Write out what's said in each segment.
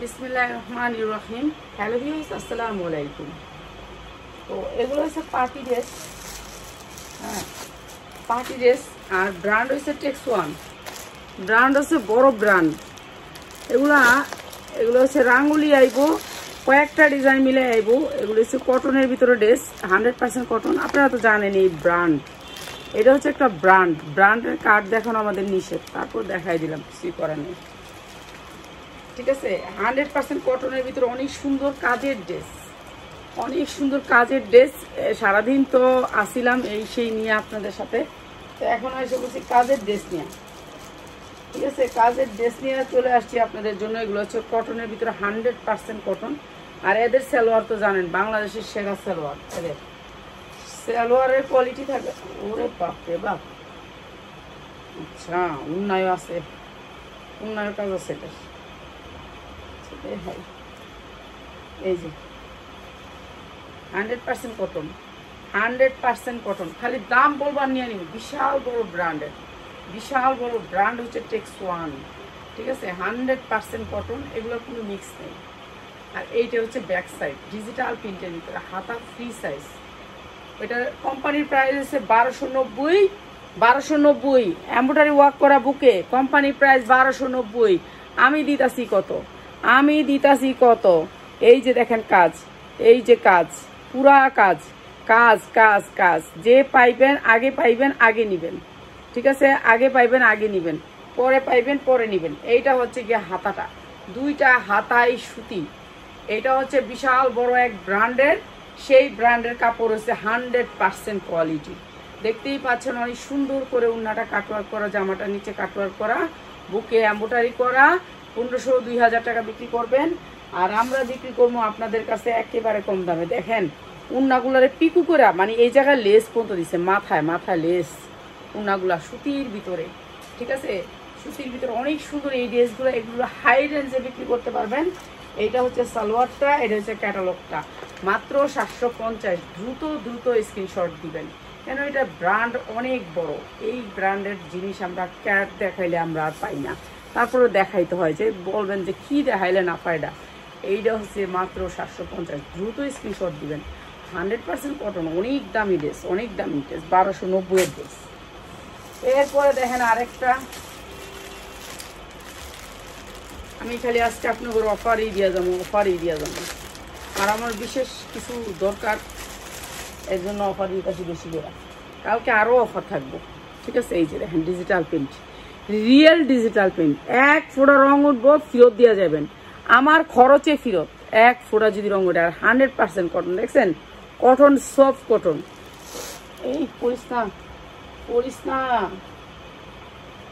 বিসমিল্লাহির রহমানির রহিম। Hello viewers, আসসালামু আলাইকুম। তো এগুলো হচ্ছে পার্টি ড্রেস। হ্যাঁ, পার্টি ড্রেস। আর ব্র্যান্ড হচ্ছে টেক্স ওয়ান। ব্র্যান্ড হচ্ছে বড় ব্র্যান্ড। এগুলো হচ্ছে রাঙ্গুলি আইব, কয়েকটা ডিজাইন মিলে আইব। এগুলো হচ্ছে কটনের ভিতরে ড্রেস, 100% কটন। আপনারা তো জানেন এই ব্র্যান্ড। এটা হচ্ছে একটা ব্র্যান্ডের কার্ড দেখানো আমাদের নিষেধ, তারপর দেখাই দিলাম, কিছুই করার নেই। ঠিক আছে, 100% কটনের ভিতরে অনেক সুন্দর কাজের ড্রেস, অনেক সুন্দর কাজের ড্রেস। সারাদিন তো আসিলাম এই সেই নিয়ে আপনাদের সাথে, তো এখন এসে বলছি কাজের ড্রেস নিয়ে। ঠিক আছে, কাজের ড্রেস নিয়ে চলে আসছি আপনাদের জন্য। এগুলো হচ্ছে কটনের ভিতরে 100% কটন। আর এদের সালোয়ার তো জানেন বাংলাদেশের সেরা সালোয়ার। এদের সালোয়ারের কোয়ালিটি থাকে, ওরে বাপ রে বাপ। আচ্ছা, উন্নয় আছে, উন্নয়ের কাজ আছে এটা। এই যে 100% কটন, 100% কটন। খালি দাম বলবার নিয়ে নিব। বিশাল বড় ব্র্যান্ডের, বিশাল বড় ব্র্যান্ড হচ্ছে টেক্স ওয়ান। ঠিক আছে, 100% কটন, এগুলোর কোনো মিক্স নেই। আর এইটা হচ্ছে ব্যাক সাইড, ডিজিটাল প্রিন্টের ভিতরে, হাতা ফ্রি সাইজ। এটা কোম্পানির প্রাইস হচ্ছে 1290। 1290 এমব্রয়ডারি ওয়ার্ক করা বুকে কোম্পানির প্রাইস 1290। আমি দিতাছি কত? আমি দিতাছি কত? এই যে দেখেন কাজ, এই যে কাজ, পুরা কাজ, কাজ কাজ কাজ। যে পাইবেন আগে পাইবেন আগে নিবেন। ঠিক আছে, আগে পাইবেন আগে নিবেন, পরে পাইবেন পরে নিবেন। এইটা হচ্ছে গিয়ে হাতাটা, দুইটা হাতাই সুতি। এটা হচ্ছে বিশাল বড় এক ব্র্যান্ডের, সেই ব্র্যান্ডের কাপড় হচ্ছে 100% কোয়ালিটি। দেখতেই পাচ্ছেন অনেক সুন্দর করে উন্নাটা কাটওয়ার্ক করা, জামাটা নিচে কাটওয়ার্ক করা, বুকে এমব্রয়ডারি করা। 1500-2000 টাকা বিক্রি করবেন, আর আমরা বিক্রি করবো আপনাদের কাছে একেবারে কম দামে। দেখেন উন্নাগুলারে পিকু করে, মানে এই জায়গায় লেস পর্যন্ত দিচ্ছে, মাথায় মাথায় লেস। উন্নাগুলা সুতির ভিতরে। ঠিক আছে, সুতির ভিতরে অনেক সুন্দর এই ড্রেসগুলো। এগুলো হাই রেঞ্জে বিক্রি করতে পারবেন। এইটা হচ্ছে সালোয়ারটা, এটা হচ্ছে ক্যাটালগটা, মাত্র 750। দ্রুত দ্রুত স্ক্রিনশট দিবেন, কেন এটা ব্র্যান্ড অনেক বড়। এই ব্র্যান্ডের জিনিস আমরা ক্যাট দেখাইলে আমরা আর পাই না, তারপরে দেখাইতে হয়, যে বলবেন যে কি দেখাইলে না পায়টা। এইটা হচ্ছে মাত্র 750, দ্রুত স্ক্রিনশট দিবেন। 100% কটন, অনেক দামি ড্রেস, অনেক দামি ড্রেস, 1290 ড্রেস। এরপরে দেখেন আরেকটা, আমি খালি আজকে আপনাদের অফারই দিয়ে যাবো, অফারই দিয়ে যাবো। আর আমার বিশেষ কিছু দরকার, এর জন্য অফার দিতে বেশি করে। কালকে আরও অফার থাকবো। ঠিক আছে, এই যে দেখেন digital print, real digital print. এক ফোঁটা রং উঠবো, ফেরত দিয়ে যাবেন, আমার খরচে ফেরত। এক ফোঁটা যদি রং ওঠে। আর 100% কটন, দেখছেন কটন, সফট কটন। এই পড়িস না, পড়িস না,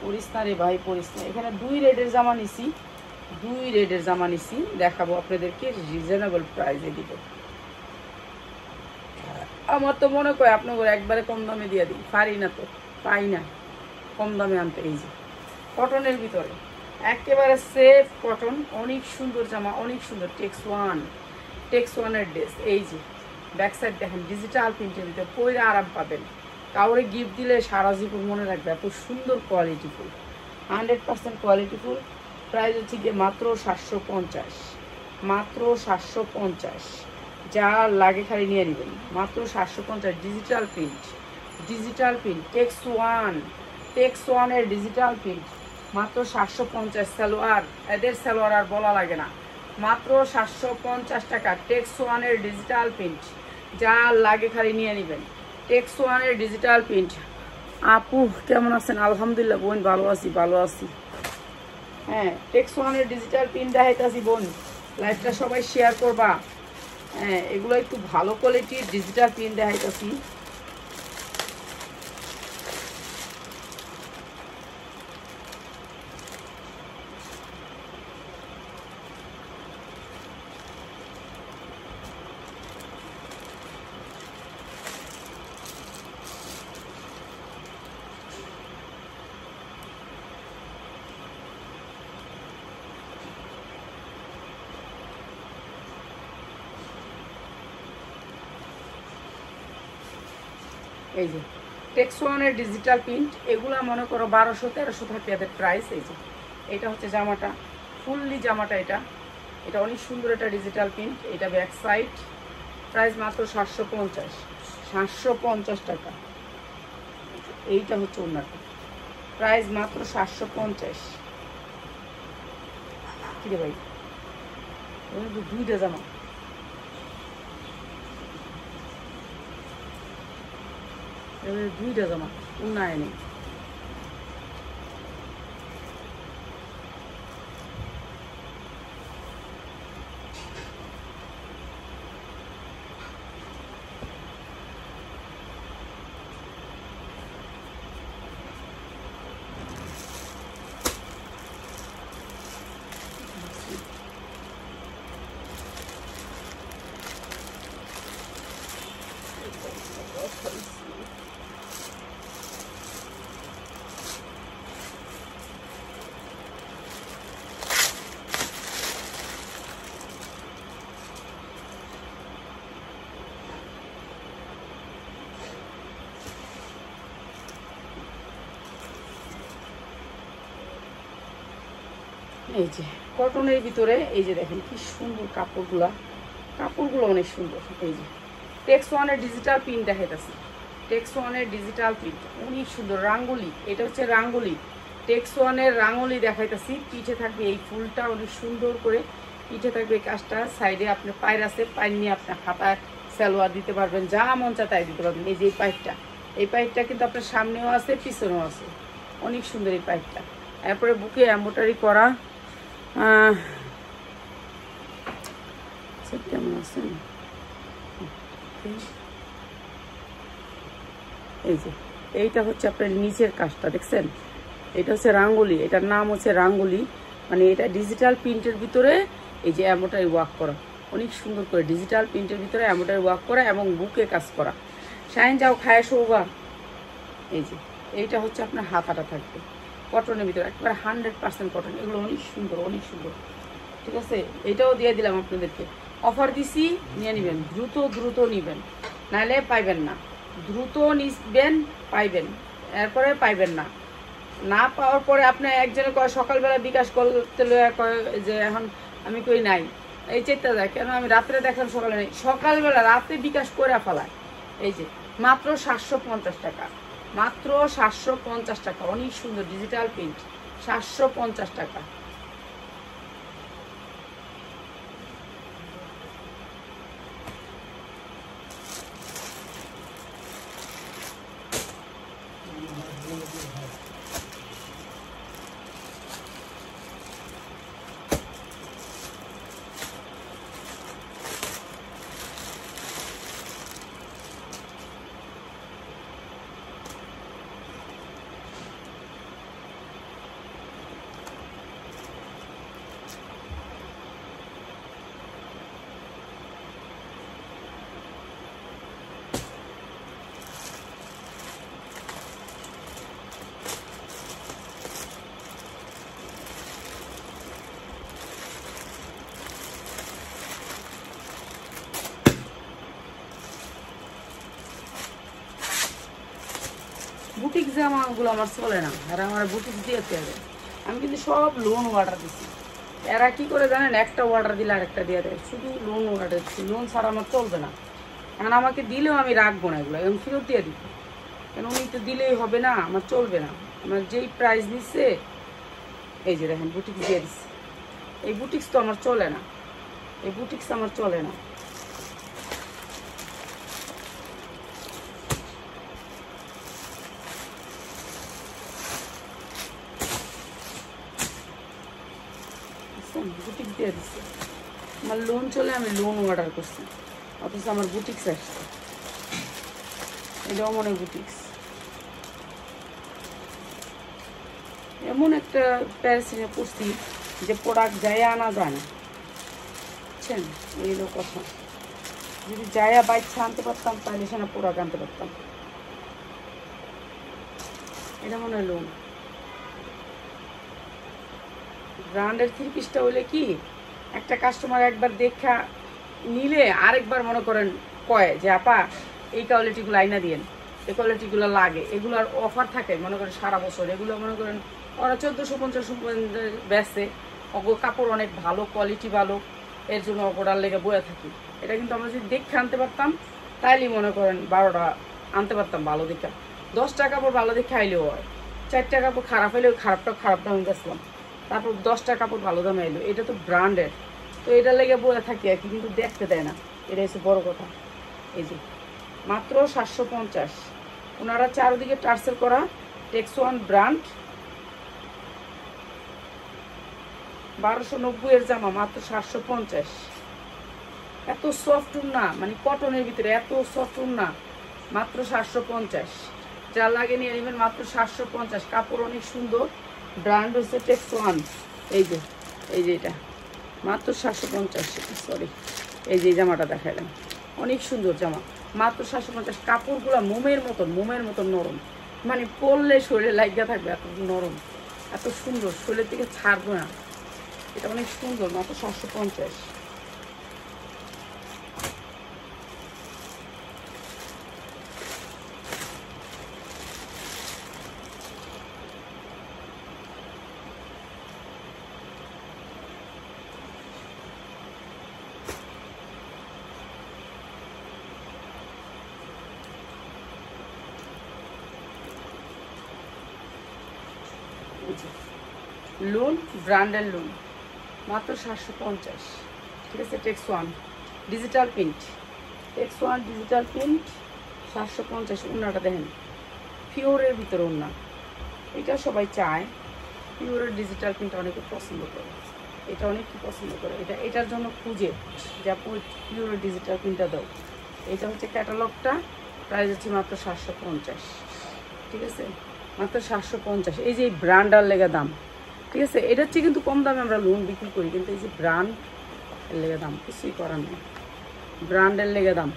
পড়িস না রে ভাই, পড়িস না। এখানে 2 রেডের জামা নিছি, 2 রেডের জামা নিছি, দেখাবো আপনাদেরকে রিজনেবল প্রাইসে দিব। আমার তো মনে করে আপনাকে একবারে কম দামে দিয়ে দিই, পারি না তো, পাই না কম দামে আনতে। এই যে কটনের ভিতরে একেবারে সেফ কটন, অনেক সুন্দর জামা, অনেক সুন্দর। টেক্স ওয়ান, টেক্স ওয়ানের ড্রেস। এই যে ব্যাক সাইড দেখেন ডিজিটাল প্রিন্টের ভিতরে, পরে আরাম পাবেন। কাউরে গিফট দিলে সারা জীবন মনে রাখবে, এত সুন্দর কোয়ালিটিফুল, 100% কোয়ালিটিফুল। প্রাইস হচ্ছে গিয়ে মাত্র 750, মাত্র 750। যা লাগে খালি নিয়ে নেবেন, মাত্র 750। ডিজিটাল প্রিন্ট, ডিজিটাল প্রিন্ট, টেক্স ওয়ান, টেক্স ওয়ানের ডিজিটাল প্রিন্ট, মাত্র 750। সালোয়ার, এদের সালোয়ার আর বলা লাগে না, মাত্র 750 টাকা। টেক্স ওয়ানের ডিজিটাল প্রিন্ট, যা লাগে খালি নিয়ে নেবেন। টেক্স ওয়ানের ডিজিটাল প্রিন্ট। আপু কেমন আছেন? আলহামদুলিল্লাহ বোন, ভালো আছি, ভালো আছি। হ্যাঁ, টেক্স ওয়ানের ডিজিটাল প্রিন্ট দেখাইতেছি বোন, লাইভটা সবাই শেয়ার করবা। হ্যাঁ, এগুলো একটু ভালো কোয়ালিটির ডিজিটাল প্রিন্ট দেখাইতেছি। এই যে টেক্স ওয়ানের ডিজিটাল প্রিন্ট, এগুলা মনে করো 1200-1300 থাকে এদের প্রাইস। এই যে এটা হচ্ছে জামাটা, ফুললি জামাটা, এটা এটা অনেক সুন্দর একটা ডিজিটাল প্রিন্ট। এটা ব্যাক সাইড, প্রাইস মাত্র 750, 750 টাকা। এইটা হচ্ছে ওনাটা, প্রাইস মাত্র 750। কি রে ভাই, দুইটা জামা, দুইটা জামা উন্নয় নেই। এই যে কটনের ভিতরে এই যে দেখেন কি সুন্দর কাপড়গুলো, কাপড়গুলো অনেক সুন্দর। এই যে টেক্স ওয়ানের ডিজিটাল প্রিন্ট দেখাইতেছে, টেক্স ওয়ানের ডিজিটাল প্রিন্ট অনেক সুন্দর। রাঙ্গুলি, এটা হচ্ছে রাঙ্গুলি, টেক্স ওয়ানের রাঙ্গুলি দেখাইতেছি। পিঠে থাকবে এই ফুলটা অনেক সুন্দর করে, পিঠে থাকবে এই কাজটা, সাইডে আপনার পায়ের আছে, পায়ের নিয়ে আপনার হাতায় সালোয়ার দিতে পারবেন, যা মন চা তাই দিতে পারবেন। এই যে এই পাইপটা, এই পাইপটা কিন্তু আপনার সামনেও আছে পিছনেও আছে, অনেক সুন্দর এই পাইপটা। এরপরে বুকে এমব্রয়ডারি করা, কেমন আছেন? এই যে এইটা হচ্ছে আপনার নিচের কাজটা দেখছেন, এটা হচ্ছে রাঙ্গুলি, এটার নাম হচ্ছে রাঙ্গুলি। মানে এটা ডিজিটাল প্রিন্টের ভিতরে এই যে এমব্রয়ডারি ওয়ার্ক করা, অনেক সুন্দর করে ডিজিটাল প্রিন্টের ভিতরে এমব্রয়ডারি ওয়ার্ক করা এবং বুকে কাজ করা। শাইন যাও খায় শোভা। এই যে এইটা হচ্ছে আপনার হাতাটা থাকবে কটনের ভিতরে, একেবারে 100% কটন। এগুলো অনেক সুন্দর, অনেক সুন্দর। ঠিক আছে, এটাও দিয়ে দিলাম আপনাদেরকে, অফার দিছি, নিয়ে নেবেন, দ্রুত দ্রুত নেবেন, নাহলে পাইবেন না। দ্রুত নিবেন, পাইবেন, এরপরে পাইবেন না। না পাওয়ার পরে আপনি একজনে কয় সকালবেলা বিকাশ করতে লইয়া কয় যে এখন আমি কই নাই, এই চেষ্টা যায় কেন আমি রাত্রে দেখলাম সকালে নেই, সকালবেলা রাতে বিকাশ করে ফেলায়। এই যে মাত্র 750 টাকা, মাত্র 750 টাকা। অনেক সুন্দর ডিজিটাল প্রিন্ট, 750 টাকা। বুটিক জামাগুলো আমার চলে না, এরা আমার বুটিক দিয়েছে। আমি কিন্তু সব লোন অর্ডার দিচ্ছি। এরা কি করে জানেন, একটা অর্ডার দিলে আরেকটা দিয়ে দেয়, শুধু লোন অর্ডার দিচ্ছি। লোন ছাড়া আমার চলবে না, এখন আমাকে দিলেও আমি রাখবো না, এগুলো এখন ফেরত দিয়ে দিব। কেন উনি তো দিলেই হবে না, আমার চলবে না। আমার যেই প্রাইস দিচ্ছে, এই যে দেখেন বুটিক্স দিয়ে দিচ্ছে, এই বুটিক্স তো আমার চলে না, এই বুটিক্স আমার চলে না। বুটিক দিয়ে দিচ্ছে, আমার লোন চলে, আমি লোন অর্ডার করছি, অথচ আমার বুটিক্স আসছে। এটাও মনে বুটিক্স, এমন একটা প্যারাসিনে পড়ছি যে প্রোডাক্ট যায় আনা যায় না, বুঝছেন? এই হলো কথা। যদি যায়া বাইচ্ছা আনতে পারতাম তাহলে সেখানে প্রোডাক্ট আনতে পারতাম। এটা মনে হয় লোন। ব্র্যান্ডের 3 পিসটা হইলে কি, একটা কাস্টমার একবার দেখা নিলে আরেকবার মনে করেন কয় যে আপা এই কোয়ালিটিগুলো আইনা দিয়েন, এই কোয়ালিটিগুলো লাগে, এগুলোর অফার থাকে মনে করেন সারা বছর। এগুলো মনে করেন ওরা 1450 বেচে, অগো কাপড় অনেক ভালো, কোয়ালিটি ভালো, এর জন্য অগোড়ার লেগে বয়ে থাকি। এটা কিন্তু আমরা যদি দেখে আনতে পারতাম তাইলেই মনে করেন 12টা আনতে পারতাম ভালো দেখে। 10টা কাপড় ভালো দেখে আইলেও হয়, 4টা কাপড় খারাপ হইলেও খারাপ দামে গেছিলাম, তারপর 10টা কাপড় ভালো দামে আইলো। এটা তো ব্র্যান্ডের, তো এটা লেগে বয়ে থাকি আর কি, কিন্তু দেখতে দেয় না, এটা হচ্ছে বড় কথা। এই যে মাত্র 750, ওনারা চারদিকে টার্সেল করা টেক্সওয়ান ব্র্যান্ড। 1290 এর জামা মাত্র 750। এত সফট না, মানে কটনের ভিতরে এত সফট না, মাত্র 750। যা লাগে নিয়ে নেবেন মাত্র 750। কাপড় অনেক সুন্দর, ব্র্যান্ড হচ্ছে টেক্সওয়ান। এই যে এটা মাত্র 750। সরি, এই যে জামাটা দেখালাম, অনেক সুন্দর জামা, মাত্র 750। কাপড়গুলো মোমের মতন নরম, মানে পরলে শরীরে লাগিয়ে থাকবে, এত নরম, এত সুন্দর, শরীরের থেকে ছাড়বে না। এটা অনেক সুন্দর, মাত্র 750। লুন, ব্র্যান্ডের লুন, মাত্র 750। ঠিক আছে, টেক্সওয়ান ডিজিটাল প্রিন্ট, টেক্সওয়ান ডিজিটাল প্রিন্ট 750। ওনাটা দেখেন পিওরের ভিতরে ওনা, এটা সবাই চায়, পিওরের ডিজিটাল প্রিন্ট অনেকে পছন্দ করে, এটা অনেকে পছন্দ করে, এটার জন্য খুঁজে যে আপু পিওরের ডিজিটাল প্রিন্টটা দাও। এটা হচ্ছে ক্যাটালগটা, প্রাইস হচ্ছে মাত্র 750। ঠিক আছে, মাত্র 750। এই যে ব্র্যান্ডার লেগে দাম, ঠিক আছে, এটা হচ্ছে কিন্তু কম দামে আমরা লোন বিক্রি করি, কিন্তু এই যে ব্র্যান্ড লেগে দাম, কিছুই করার নেই, ব্র্যান্ডের লেগে দাম।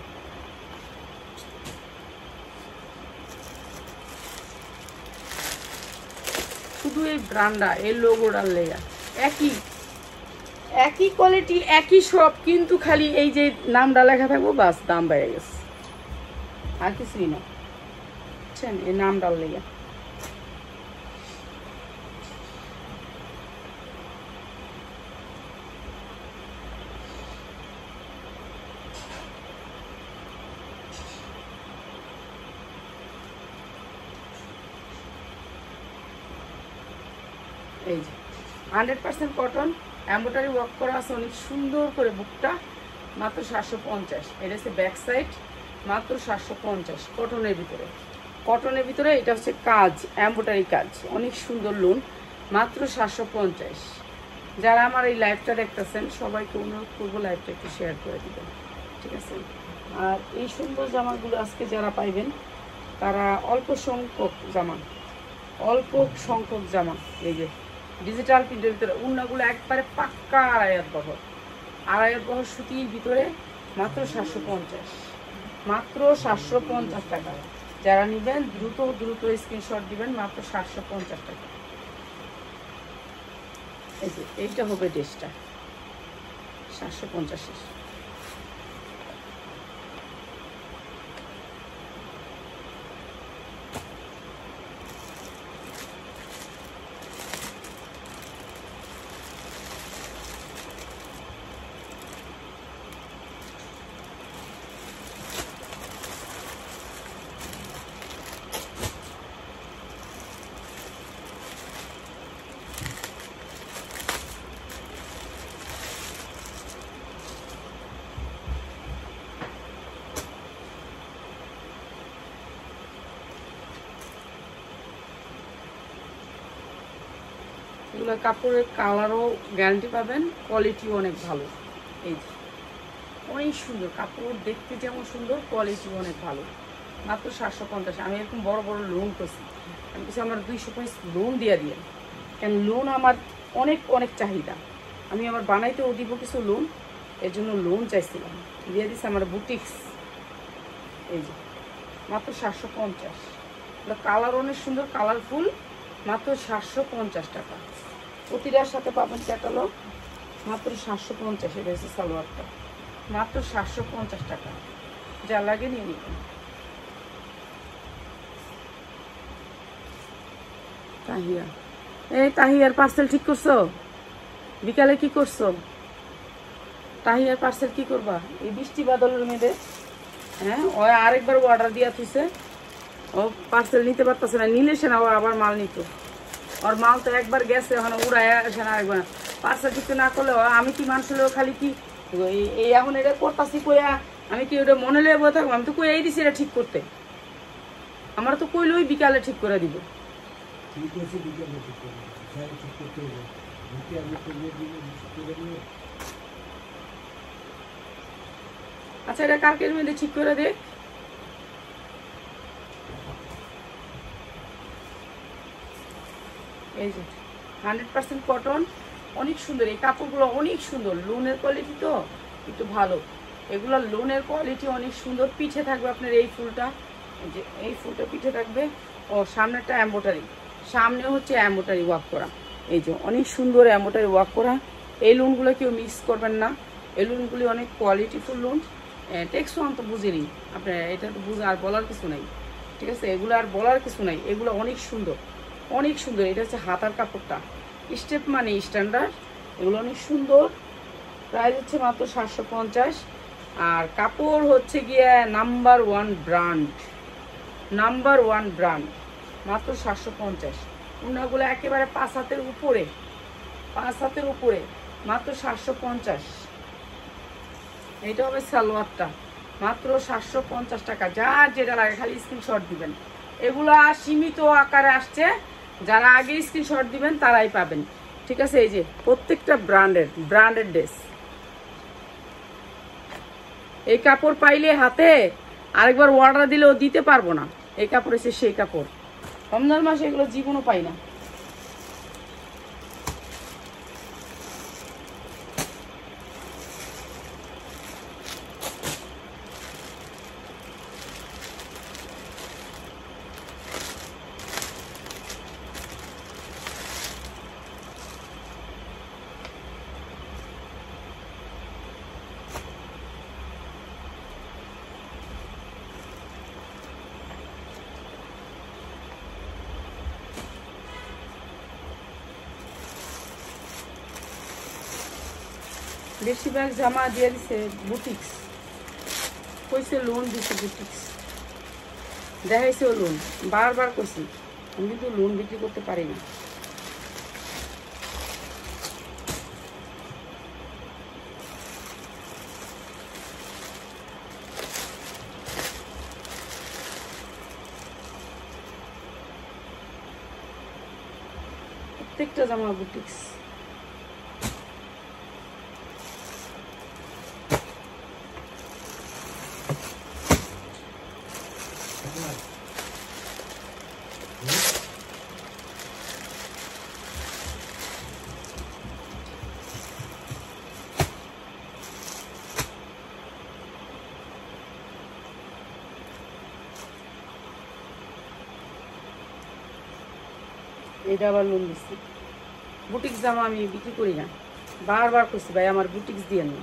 শুধু এই ব্র্যান্ডটা, এই লোগোটার লেগে, একই কোয়ালিটি, একই সব, কিন্তু খালি এই যে নামটা লেখা থাকবো, বাস দাম বেড়ে গেছে, আর কিছুই না, বুঝছেন, এই নামটার লেগে। এই যে 100% কটন, এমব্রয়ডারি ওয়ার্ক করা আছে অনেক সুন্দর করে, বুকটা মাত্র 750। এটা হচ্ছে ব্যাক সাইড, মাত্র 750। কটনের ভিতরে এটা হচ্ছে কাজ, এমব্রয়ডারি কাজ, অনেক সুন্দর লুন, মাত্র 750। যারা আমার এই লাইভটা দেখতেছেন সবাইকে অনুরোধ করবো লাইভটা একটু শেয়ার করে দিবেন, ঠিক আছে। আর এই সুন্দর জামাগুলো আজকে যারা পাইবেন তারা অল্প সংখ্যক জামা, এই যে ডিজিটাল প্রিন্টের ভিতরে, উন্নাগুলো একবারে পাক্কা আড়াইয়াত বহর সুতির ভিতরে, মাত্র 750, মাত্র 750 টাকা। যারা নেবেন দ্রুত স্ক্রিনশট দিবেন, মাত্র 750 টাকা। এই যে এইটা হবে ড্রেসটা 750। এগুলো কাপড়ের কালারও গ্যারান্টি পাবেন, কোয়ালিটিও অনেক ভালো। এই যে অনেক সুন্দর কাপড়, দেখতে যেমন সুন্দর, কোয়ালিটিও অনেক ভালো, মাত্র 750। আমি এরকম বড় লোন করছি, আমি কিছু আমার 200 পিস লোন দিয়ে কেন লোন আমার অনেক চাহিদা, আমি আমার বানাইতেও দিব কিছু লোন, এর জন্য লোন চাইছিলাম, দিয়ে দিচ্ছে আমার বুটিক্স। এই যে মাত্র 750। কালার অনেক সুন্দর, কালারফুল, মাত্র 750 টাকা। প্রতিটার সাথে পাবেন ক্যাটালগ, মাত্র 750। এটা হচ্ছে সালোয়ারটা, মাত্র 750 টাকা। যা লাগে নিয়ে নিবেন। তাহিয়া, এই তাহিয়ার পার্সেল ঠিক করছো? বিকালে কি করছো? তাহিয়ার পার্সেল কি করবা এই বৃষ্টি বাদলের মেয়েদের? হ্যাঁ, ও আরেকবার অর্ডার দিয়া থুইছে, ও পার্সেল নিতে পারতেছে না, নিলে সে না ও আবার মাল নিত। ওর মাল তো একবার গেছে, ওখানে উড়ায় আসে না আরেকবার। পার্সেল কিছু না করলে আমি কি মানুষের খালি কি এই এখন এটা করতেছি কইয়া আমি কি ওটা মনে লয়ে বয়ে থাকবো? আমি তো কই এই দিছি এটা ঠিক করতে, আমার তো কইলই বিকালে ঠিক করে দিব। আচ্ছা, এটা কালকের মধ্যে ঠিক করে দে। এই যে 100% কটন, অনেক সুন্দর এই কাপড়গুলো, অনেক সুন্দর। লোনের কোয়ালিটি তো একটু ভালো, এগুলো লোনের কোয়ালিটি অনেক সুন্দর। পিঠে থাকবে আপনার এই ফুলটা, এই যে এই ফুলটা পিঠে থাকবে। ও সামনেটা এম্বোটারি, সামনে হচ্ছে এম্বোটারি ওয়ার্ক করা, এই যে অনেক সুন্দর এম্বোটারি ওয়ার্ক করা। এই লোনগুলো কেউ মিক্স করবেন না, এই লোনগুলি অনেক কোয়ালিটিফুল লোন। টেক্সওয়ান তো বুঝেনি আপনার, এটা তো বুঝে আর বলার কিছু নাই, ঠিক আছে? এগুলো আর বলার কিছু নাই, এগুলো অনেক সুন্দর, অনেক সুন্দর। এটা হচ্ছে হাতার কাপড়টা, স্টেপ মানে স্ট্যান্ডার্ড, এগুলো অনেক সুন্দর। প্রাইস হচ্ছে মাত্র 750। আর কাপড় হচ্ছে গিয়ে নাম্বার 1 ব্র্যান্ড, নাম্বার 1 ব্র্যান্ড, মাত্র 750। উন্নাগুলো একেবারে 5 হাতের উপরে, 5 হাতের উপরে, মাত্র 750। এইটা হবে সালোয়ারটা, মাত্র 750 টাকা। যার যেটা লাগে খালি স্ক্রিনশট দিবেন। এগুলা সীমিত আকারে আসছে, যারা আগে স্ক্রিনশট দিবেন তারাই পাবেন, ঠিক আছে? এই যে প্রত্যেকটা ব্র্যান্ডেড ড্রেস। এই কাপড় পাইলে হাতে আরেকবার অর্ডার দিলেও দিতে পারবো না। এই কাপড় এসে সেই কাপড়, রমজান মাসে এগুলো জীবনও পাই না। বেশিরভাগ জামা দিয়ে দিছে বুটিক্স, কইছে লোন দিছে বুটিক্স, দেখাইছে ও লোন। বারবার কইছি আমি কিন্তু লোন বিক্রি করতে পারি না। প্রত্যেকটা জামা বুটিক্স। এটা আবার লোন দিচ্ছি। বুটিক্স জামা আমি বিক্রি করি না, বারবার করছি ভাই আমার বুটিক্স দিয়ে না।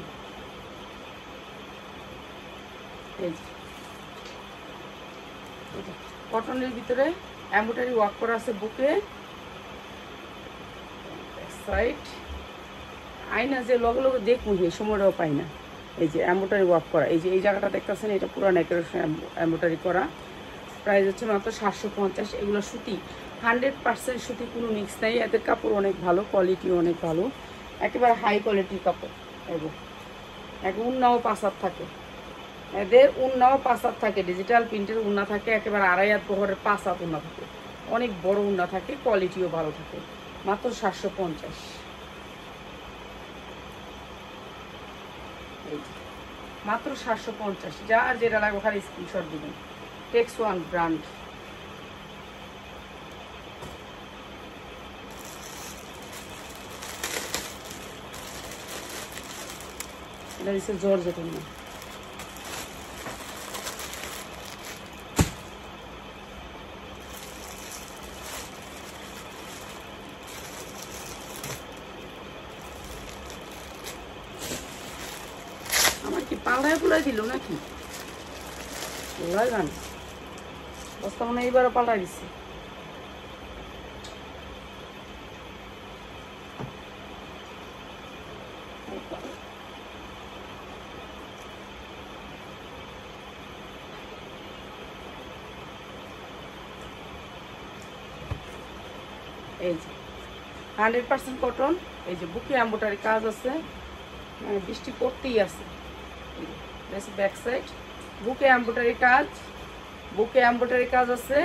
কটনের ভিতরে এমব্রয়ডারি ওয়ার্ক করা আছে বুকে, সাইড আইনা যে লগে লগে দেখুন এই সময়টাও পাই না। এই যে এমব্রয়ডারি ওয়ার্ক করা, এই যে এই জায়গাটা দেখতেছেন, এটা পুরো নেকের এমব্রয়ডারি করা। প্রাইস হচ্ছে মাত্র 750। এগুলো সুতি, 100% সুতি, কোনো মিক্স নাই। এদের কাপড় অনেক ভালো, কোয়ালিটিও অনেক ভালো, একেবারে হাই কোয়ালিটির কাপড়। এক উন্নাও 5 হাত থাকে, এদের উন্নাও 5 হাত থাকে, ডিজিটাল প্রিন্টের উন্না থাকে, একেবারে 2.5 হাত বহরের 5 হাত উন্না থাকে, অনেক বড় উন্না থাকে, কোয়ালিটিও ভালো থাকে। মাত্র 750, মাত্র 750। যার যেটা লাগবে খালি স্ক্রিনশট দিবেন। টেক্সওয়ান ব্র্যান্ড। এটা দিচ্ছে জর্জেটের না। আমার কি পাল্লায় পুলাই দিল নাকি? পুলাই গান বস্তা মনে এইবারও পাল্টাই দিচ্ছে। এই যে 100% কটন। এই যে বুকে এমব্রয়ডারি কাজ আছে, বৃষ্টি পড়তেই আছে। ব্যাক সাইড বুকে এমব্রয়ডারি কাজ, বুকে এমব্রয়ডারি কাজ আছে।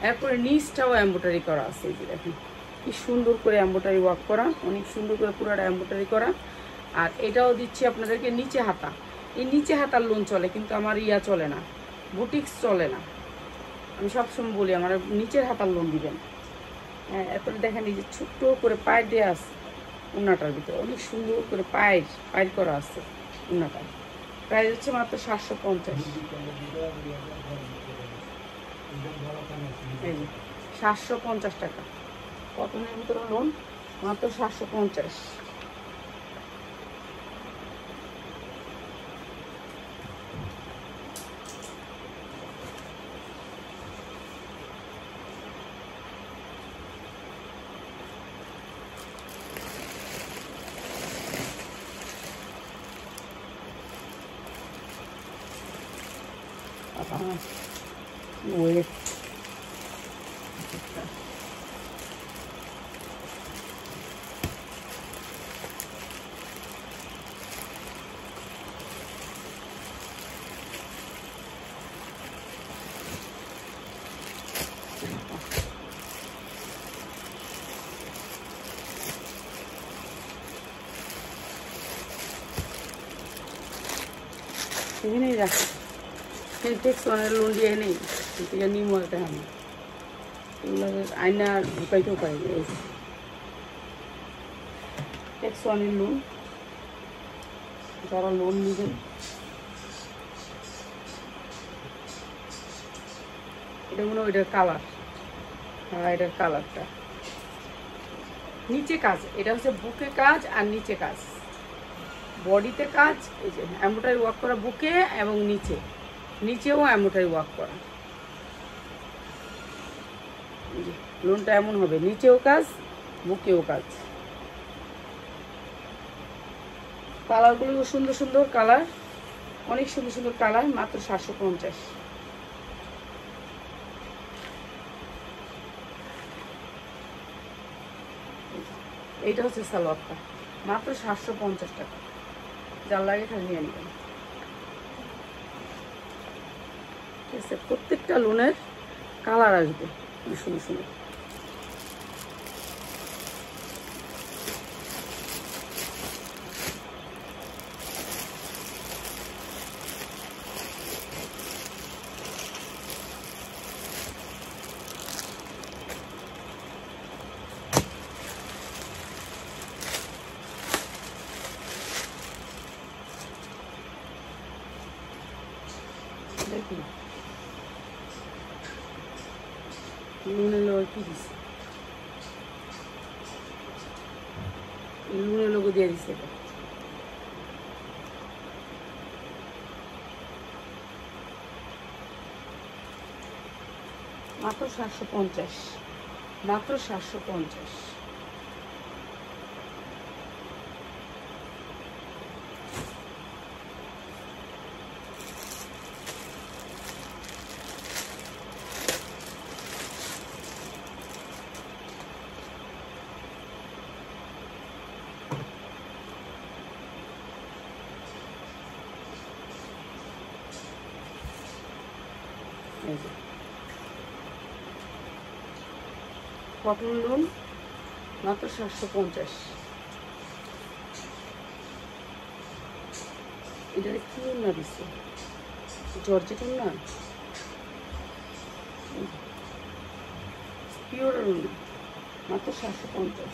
এরপরে নিচটাও এমব্রয়ডারি করা আছে। এই যে দেখেন কি সুন্দর করে এমব্রয়ডারি ওয়ার্ক করা, অনেক সুন্দর করে পুরোটা এমব্রয়ডারি করা। আর এটাও দিচ্ছি আপনাদেরকে নিচে হাতা। এই নিচে হাতার লোন চলে, কিন্তু আমার ইয়া চলে না, বুটিক্স চলে না। আমি সবসময় বলি আমার নিচের হাতার লোন দিবেন। হ্যাঁ, এরপরে দেখেন এই যে ছোট্ট করে পায়ের দেওয়া আছে উন্নাটার ভিতরে, অনেক সুন্দর করে পায়ের করা আছে উন্নাটা। প্রাইস হচ্ছে মাত্র 750। এই যে 750 টাকা কটনের ভিতরে লোন, মাত্র 750। ওয়েট এখানেই রাখি, টেক্স অনেক লোন দিয়ে নেই, থেকে নিমো একটা আমি এগুলো আয়না ঢুকাইতেও পারি। এই টেক্স অনেক লোন, যারা লোন নেবেন এটা মনে হয় ওইটার কালার। হ্যাঁ, এটার কালারটা নিচে কাজ, এটা হচ্ছে বুকে কাজ আর নিচে কাজ, বডিতে কাজ। এই যে এমব্রয়ডারি ওয়ার্ক করা বুকে এবং নিচেও এমব্রয়ডারি ওয়ার্ক করা। লোনটা এমন হবে, নিচেও কাজ বুকেও কাজ। কালারগুলো সুন্দর সুন্দর কালার, অনেক সুন্দর সুন্দর কালার, মাত্র 750। এইটা হচ্ছে সালোয়ারটা, মাত্র 750 টাকা। যার লাগে খালি নিয়ে নেবেন। ঠিক আছে, প্রত্যেকটা লোনের কালার আসবে সুন্দর সুন্দর। দেখুন লুনের লোগো কি দিচ্ছে, লুনের লোগো দিয়ে দিচ্ছে এটা। মাত্র 750, মাত্র 750। কটন লোন মাত্র 750। এটা কি না দিচ্ছে, জর্জেট না, পিওর না, মাত্র 750।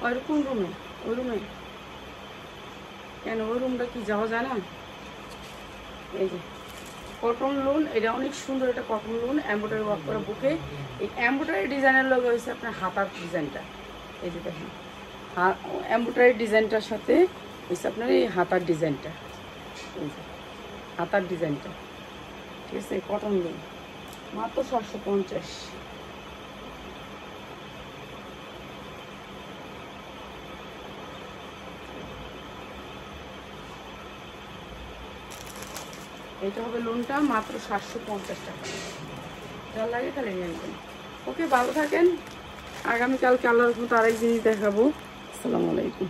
ওই কোন রুমে? ওই রুমে কেন? ওই রুমটা কি যাওয়া যায় না? এই যে কটন লোন, এটা অনেক সুন্দর, এটা কটন লোন এমব্রয়ডারি ওয়ার্ক করা বুকে। এই এমব্রয়ডারি ডিজাইনের লগে হয়েছে আপনার হাতার ডিজাইনটা। এই যে দেখেন এমব্রয়ডারি ডিজাইনটার সাথে হয়েছে আপনার এই হাতার ডিজাইনটা। এই যে হাতার ডিজাইনটা, ঠিক আছে? কটন লোন মাত্র 750। এটা হবে লোনটা মাত্র 750 টাকা। যার লাগে তাহলে নিয়ে নেবেন। ওকে, ভালো থাকেন। আগামীকালকে আল্লাহর মতো আরেক জিনিস দেখাবো। আসসালামু আলাইকুম।